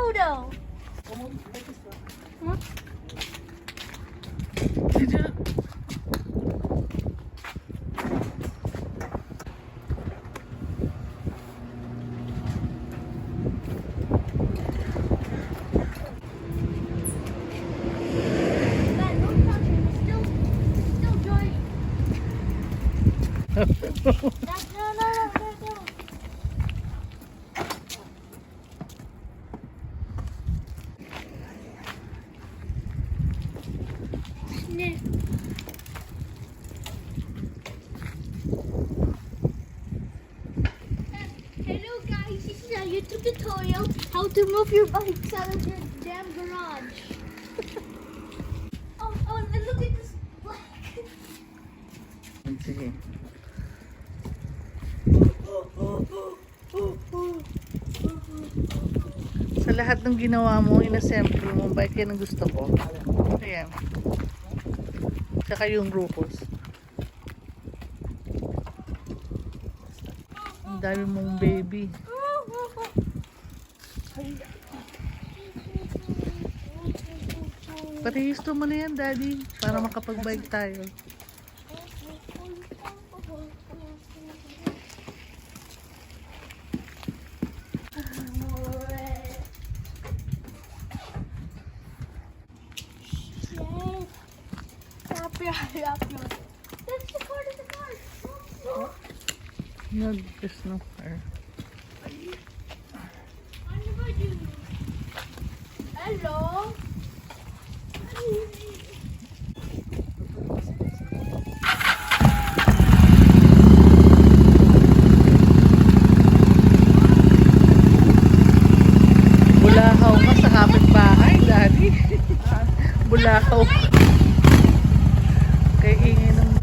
photo. Huh? Did you? Dad, don't touch him. He's still joining. Dad, no. Sniff. Hello guys, this is a YouTube tutorial how to move your bikes out of your damn garage. Oh, and look at this black. Sige. Sa lahat ng ginawa mo, inassemble mo, bike yan ang gusto ko. Ayan. Tsaka yung Rufus. Ang dami mong baby. Parehisto mo na yan, Daddy. Para makapag-bike tayo. That's the car. No, there's no car. Hello. Bulahaw ka sa kapitbahay, Daddy. Bulahaw. Kaya ingay ng